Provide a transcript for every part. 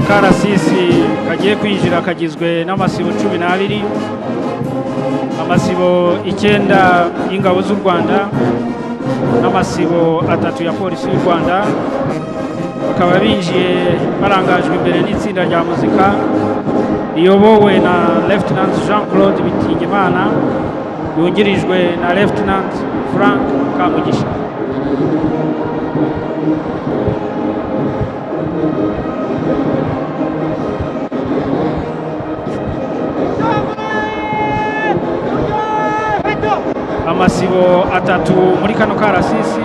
Akarasisi kagiye kwinjira kagizwe n'amasibo 12, amasibo 9 y'ingabo z'u Rwanda n'amasibo 3 ya polisi y'u Rwanda. Bakaba binjiye barangajwe imbere n'itsinda rya muzika riyobowe na Lieutenant Jean-Claude Bitingimana yungirijwe na Lieutenant Frank Kamugisha. Amasibo 3 muri kano karasisi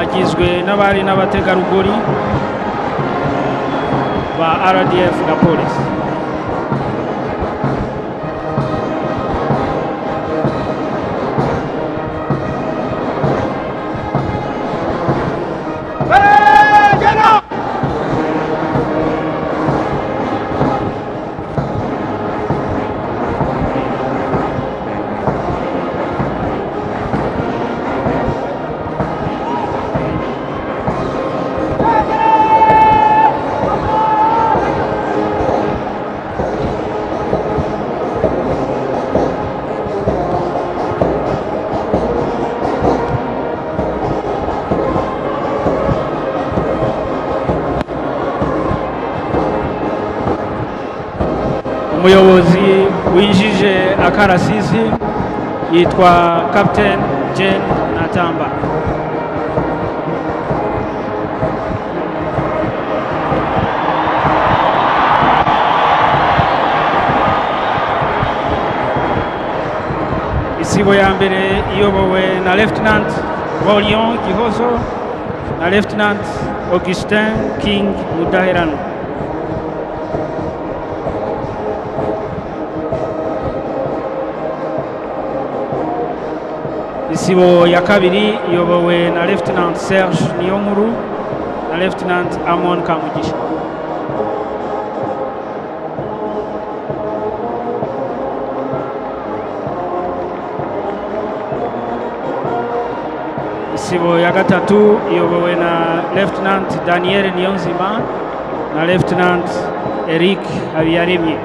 agizwe n'abari n'abategarugori ba RDF na polisi. Umuyobozi winjije akarasisi yitwa Captain Jane Natamba. Isibo ya mbere iyobowe na Lieutenant Rolion Gihozo na Lieutenant Augustin King Mudaherano. Isibo ya kabiri iyobowe na Lieutenant Serge Niyonkuru na Lieutenant Amon Kamugisha. Isibo ya gatatu iyobowe na Lieutenant Daniel Niyonzima na Lieutenant Eric Habiyaremye.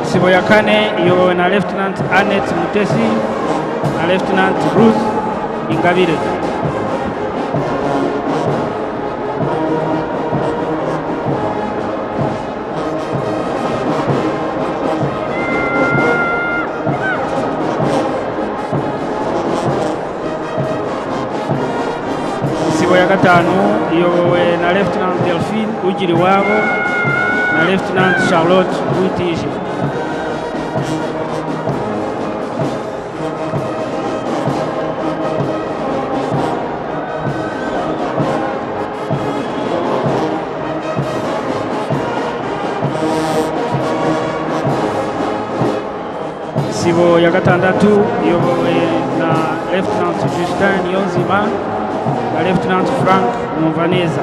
Isibo ya kane iyobowe na Lieutenant Annette Mutesi na Lieutenant Ruth Ingabire. Isibo ya gatanu iyobowe na Lieutenant Delphine Ugiriwabo na Lieutenant Charlotte Butiji. Isibo ya gatandatu iyobowe na Lieutenant Justin Niyonzima na Lieutenant Frank Mumvaneza.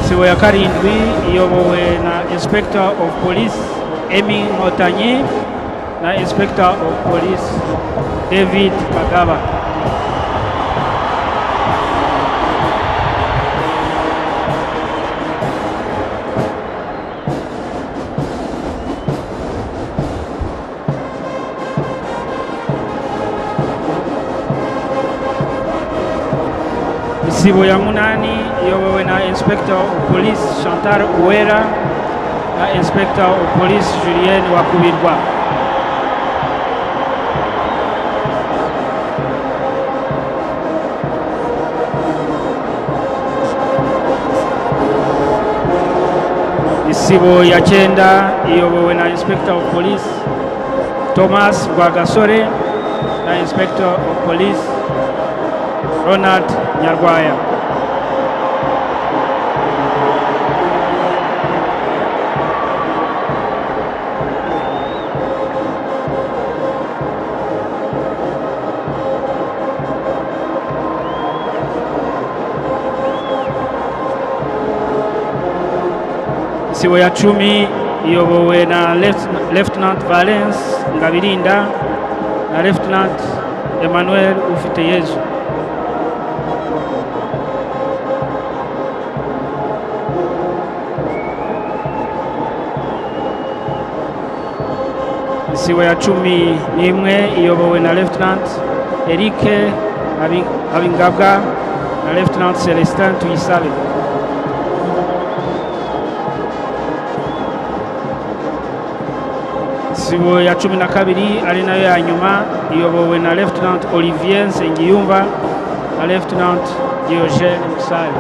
Isibo ya karindwi iyobowe na Inspector of Police Emi Motanyi na Inspector of Police David Kagaba. Isibo ya munani iyobowe na Inspector of Police Chantal Uwera na Inspector of Police Julien Wakubirwa. isibo ya cyenda iyobowe na Inspector of Police Thomas Rwagasore na Inspector of Police Ronald Nyarwaya. Isibo ya 10 iyobowe na Lieutenant Valence Ngabirinda na Lieutenant Emmanuel Ufiteyezu. Isibo ya 11 iyobowe na Lieutenant Eric Abingabwa na Lieutenant Celestin Tuyisabe. Isibo ya 12 ari nayo ya nyuma iyobowe na Lieutenant Olivier Nsengiyumva na Lieutenant Diogene Musale.